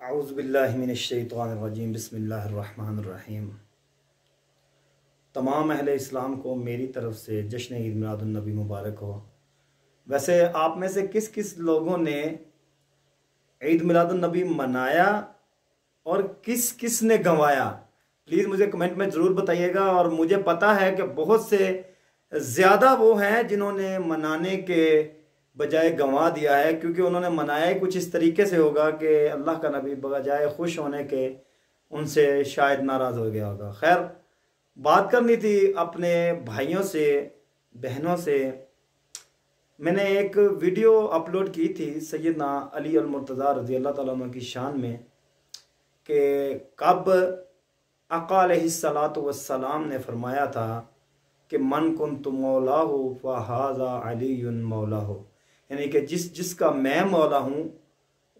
औज़ुबिल्लाहिमिनश्शैतानिर्रजीम बिस्मिल्लाहिर्रहमानिर्रहीम। तमाम अहले इस्लाम को मेरी तरफ़ से जश्न ईद मिलादुन्नबी मुबारक हो। वैसे आप में से किस किस लोगों ने ईद मिलादुन्नबी मनाया और किस किस ने गंवाया, प्लीज़ मुझे कमेंट में ज़रूर बताइएगा। और मुझे पता है कि बहुत से ज़्यादा वो हैं जिन्होंने मनाने के बजाय गंवा दिया है, क्योंकि उन्होंने मनाया ही कुछ इस तरीके से होगा कि अल्लाह का नबी बजाय खुश होने के उनसे शायद नाराज़ हो गया होगा। खैर, बात करनी थी अपने भाइयों से, बहनों से। मैंने एक वीडियो अपलोड की थी सैयदना अली अल मुर्तज़ा रज़ी अल्लाह ताला अन्हु की शान में कि कब आका अलैहिस्सलातु वस्सलाम ने फरमाया था कि मन कुन्तु मौलाहु फ़हाज़ा अलीयुन मौलाहु, यानी कि जिसका मैं मौला हूँ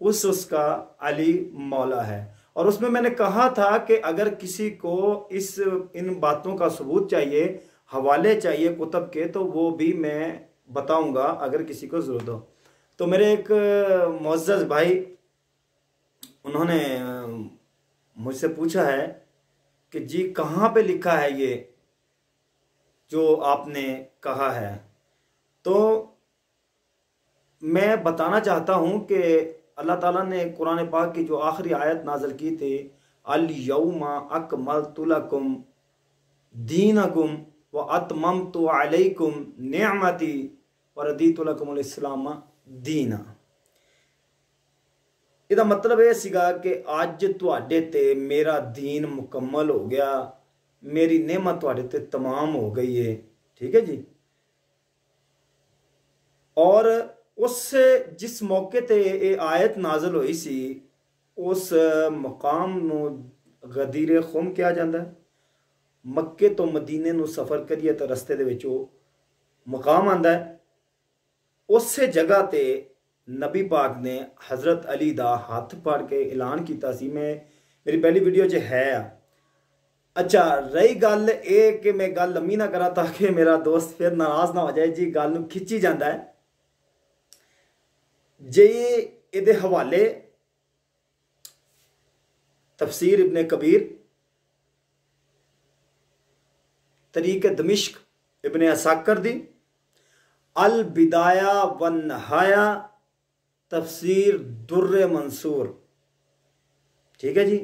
उसका अली मौला है। और उसमें मैंने कहा था कि अगर किसी को इन बातों का सबूत चाहिए, हवाले चाहिए कुतुब के, तो वो भी मैं बताऊंगा अगर किसी को ज़रूरत हो। तो मेरे एक मुअज़्ज़ज़ भाई, उन्होंने मुझसे पूछा है कि जी कहाँ पे लिखा है ये जो आपने कहा है। तो मैं बताना चाहता हूँ कि अल्लाह ताला ने कुरान पाक की जो आखिरी आयत नाज़िल की थी, अल यौमा अकमलतु लकुम दीनकुम व अतममतु अलैकुम निअमती व रदीतु लकुमुल इस्लाम दीना। ਇਹਦਾ मतलब ਇਹ ਸੀਗਾ कि ਅੱਜ ਤੁਹਾਡੇ ਤੇ मेरा दीन मुकम्मल हो गया, मेरी नेमत ਤੁਹਾਡੇ ਤੇ तमाम हो गई है। ठीक है जी। और उस जिस मौके ते ये आयत नाज़िल हुई सी, उस मकाम नूं गदीर खुम कहा जाता है। मक्के तो मदीने नूं सफ़र करिए तो रस्ते दे विच मकाम आंदा है। उस जगह ते नबी पाक ने हज़रत अली दा हाथ फड़ के ऐलान किया सी। मेरी पहली वीडियो च है। अच्छा, रही गल ये कि मैं गल लम्मी ना करा ताकि मेरा दोस्त फिर नाराज़ ना हो जाए। जी गल नूं खिंची जाता है जे ये हवाले तफसीर इब्ने कबीर, तरीक दमिश्क इब्ने असाकर दी, अल बिदाया व नहाया, तफसीर दुर्रे मंसूर। ठीक है जी।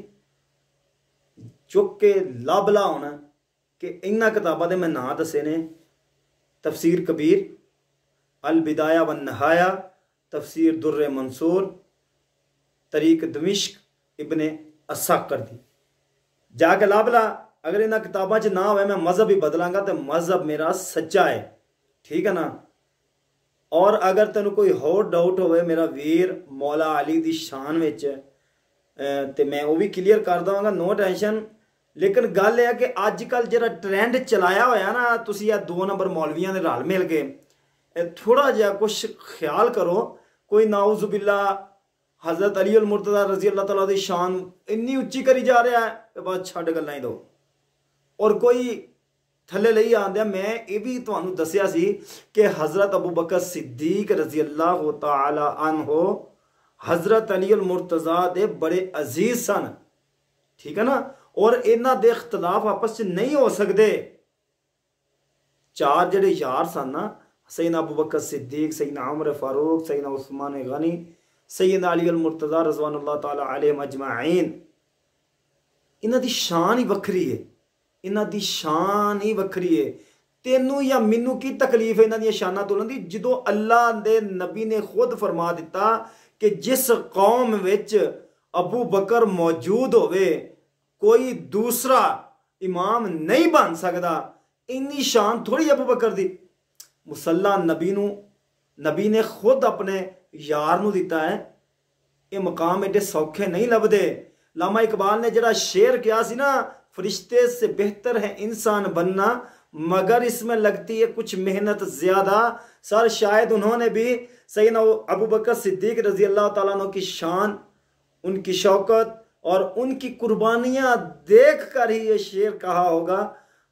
चुक के लाभला होना कि इन्होंने किताबों के मैं ना दसे ने, तफसीर कबीर, अल बिदाया व नहाया, तफसीर दुर्रे मंसूर, तरीक दमिश्क इब्ने असाकर दी। जाके लाभला। अगर इन्होंने किताबों च ना हो, मैं मजहब ही बदलांगा तो मजहब मेरा सच्चा है। ठीक है ना। और अगर तेन कोई होर डाउट हो मेरा वीर मौला अली दी शान विच, तो मैं वो भी क्लीयर कर देवांगा, नो टेंशन। लेकिन गल यह कि अजकल जो ट्रेंड चलाया होया ना, तुसी यह 2 नंबर मौलवियां ने रल मिल के थोड़ा जहा कुछ ख्याल करो। कोई नाउजुबिल्ला हज़रत अली अल मुर्तज़ा रज़ी अल्लाह तआला दी शान इन्नी उच्ची करी जा रहा है कि बस छड्ड गल्लां ही दो। और कोई थले लई आंदे। मैं ये भी तुहानू दसिया सी कि हज़रत अबू बकर सिद्दीक रज़ी अल्लाह तआला अन्हो हज़रत अली अल मुर्तज़ा दे बड़े अजीज सन। ठीक है ना। और इन्हां दे इख्तलाफ आपस च नहीं हो सकते। 4 जेडे यार सन ना, सैयदना अबू बकर सिद्दीक, सैयदना उमर फारूक, सैयदना उस्मान गनी, सैयदना अली अल मुर्तज़ा रज़वानुल्लाह ताला अलैहिम अजमाइन, इन्हां दी शान ही वखरी है। इन्हां दी शान ही वखरी है। तेनू या मैनू की तकलीफ है इन्हां दी शाना तोलन दी, जो अल्लाह दे नबी ने खुद फरमा दिता कि जिस कौम विच अबू बकर मौजूद होवे कोई दूसरा इमाम नहीं बन सकता। इन्नी शान थोड़ी अबू बकर दी। मुसल्ला नबी ने खुद अपने यार नू दिता है। ये मकाम एडे सौखे नहीं लभदे। लामा इकबाल ने जरा शेर किया सी ना, फरिश्ते से बेहतर है इंसान बनना मगर इसमें लगती है कुछ मेहनत ज्यादा। सर शायद उन्होंने भी सैयदना अबू बकर सिद्दीक रजी अल्लाह ताला अन्हु की शान, उनकी शौकत और उनकी कुर्बानियाँ देख कर ही ये शेर कहा होगा।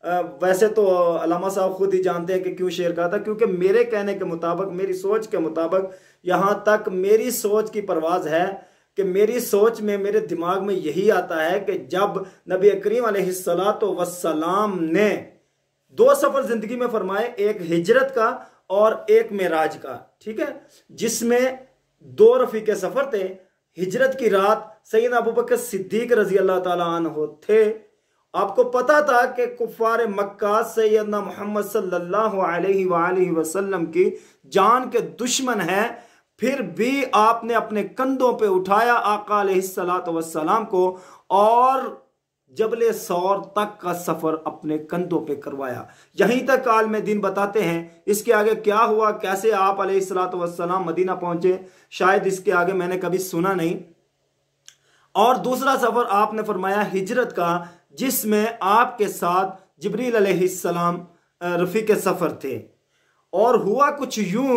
वैसे तो अल्लामा साहब खुद ही जानते हैं कि क्यों शेर कहा था, क्योंकि मेरे कहने के मुताबिक, मेरी सोच के मुताबिक, यहाँ तक मेरी सोच की परवाज़ है कि मेरी सोच में, मेरे दिमाग में यही आता है कि जब नबी करीम अलैहिस्सलातो वस्सलाम ने 2 सफर जिंदगी में फरमाए, एक हिजरत का और एक मेराज का, ठीक है, जिसमें 2 रफीके सफर थे। हिजरत की रात सैयदना अबू बकर सिद्दीक रजी अल्लाह ताला अन्हु थे। आपको पता था कि कुफार मक्का सैयदना मोहम्मद सल्लल्लाहु अलैहि वसल्लम की जान के दुश्मन है, फिर भी आपने अपने कंधों पे उठाया आका अलैहिस्सलातु वस्सलाम को और जबले सौर तक का सफर अपने कंधों पे करवाया। यहीं तक काल में दिन बताते हैं। इसके आगे क्या हुआ, कैसे आप अलैहिस्सलातु वस्सलाम मदीना पहुंचे, शायद इसके आगे मैंने कभी सुना नहीं। और दूसरा सफर आपने फरमाया हिजरत का, जिसमें आपके साथ जिब्रील अलैहिस्सलाम रफीक सफर थे। और हुआ कुछ यूं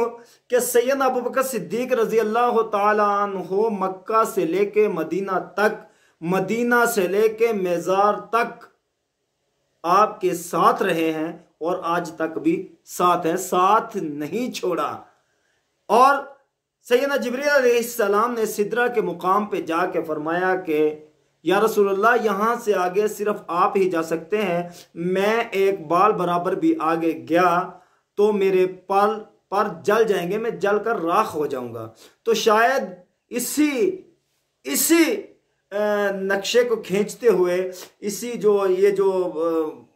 कि सैयदना अबू बकर सिद्दीक रजी अल्लाह ताला अन्हु मक्का से लेके मदीना तक, मदीना से लेके मेज़ार तक आपके साथ रहे हैं और आज तक भी साथ हैं, साथ नहीं छोड़ा। और सैयदना जिब्रील अलैहिस्सलाम ने सिदरा के मुकाम पे जाके फरमाया कि या रसूलुल्लाह, यहां से आगे सिर्फ आप ही जा सकते हैं, मैं एक बाल बराबर भी आगे गया तो मेरे पर जल जाएंगे, मैं जल कर राख हो जाऊंगा। तो शायद इसी नक्शे को खींचते हुए, इसी ये जो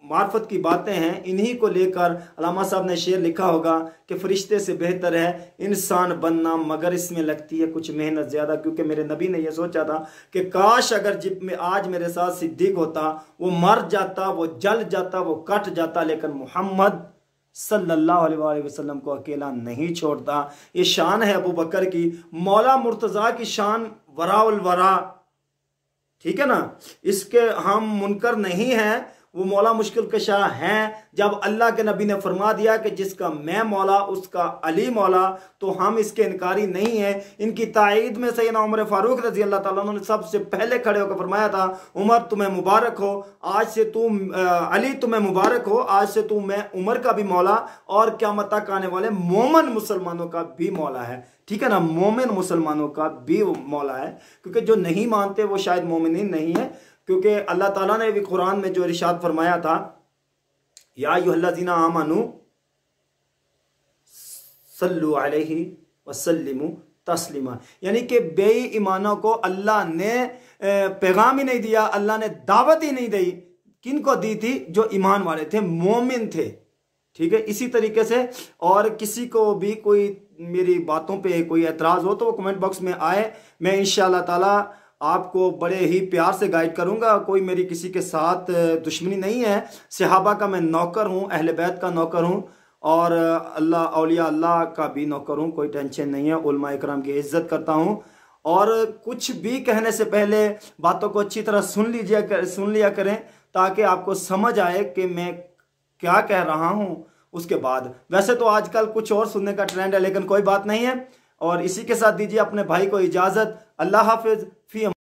मार्फत की बातें हैं, इन्हीं को लेकर अल्लामा साहब ने शेर लिखा होगा कि फरिश्ते से बेहतर है इंसान बनना, मगर इसमें लगती है कुछ मेहनत ज़्यादा। क्योंकि मेरे नबी ने यह सोचा था कि काश अगर जिब में आज मेरे साथ सिद्दीक होता, वो मर जाता, वो जल जाता, वो कट जाता, लेकिन मोहम्मद सल्लल्लाहु अलैहि वसल्लम को अकेला नहीं छोड़ता। ये शान है अबू बकर की, मौला मुर्तज़ा की शान वराउल वरा, ठीक है ना, इसके हम मुनकर नहीं हैं। वो मौला मुश्किल कशा हैं। जब अल्लाह के नबी ने फरमा दिया कि जिसका मैं मौला उसका अली मौला, तो हम इसके इनकारी नहीं है। इनकी ताईद में सैयदना उमर फारूक रजी अल्लाह ताला अन्हु ने सबसे पहले खड़े होकर फरमाया था, उमर तुम्हें मुबारक हो, आज से तुम अली तुम्हें मुबारक हो, आज से तुम मैं उमर का भी मौला और क़यामत तक आने वाले मोमिन मुसलमानों का भी मौला है। ठीक है ना, मोमिन मुसलमानों का भी मौला है, क्योंकि जो नहीं मानते वो शायद मोमिन नहीं है। क्योंकि अल्लाह ताला ने भी कुरान में जो इरशाद फरमाया था, या अय्युहल्लज़ीना आमनू सल्लु अलैहि वसल्लिमु तस्लीमा, यानी कि बेईमानों को अल्लाह ने पैगाम ही नहीं दिया, अल्लाह ने दावत ही नहीं दी। किन को दी थी? जो ईमान वाले थे, मोमिन थे। ठीक है, इसी तरीके से और किसी को भी कोई मेरी बातों पे कोई एतराज़ हो तो वो कमेंट बॉक्स में आए, मैं इंशाअल्लाह ताला आपको बड़े ही प्यार से गाइड करूंगा। कोई मेरी किसी के साथ दुश्मनी नहीं है। सहाबा का मैं नौकर हूँ, अहले बैत का नौकर हूँ और अल्लाह औलिया अल्लाह का भी नौकर हूँ, कोई टेंशन नहीं है। उलमा इकराम की इज्जत करता हूँ और कुछ भी कहने से पहले बातों को अच्छी तरह सुन लिया करें, ताकि आपको समझ आए कि मैं क्या कह रहा हूँ। उसके बाद वैसे तो आजकल कुछ और सुनने का ट्रेंड है, लेकिन कोई बात नहीं है। और इसी के साथ दीजिए अपने भाई को इजाज़त। अल्लाह हाफिज़। फी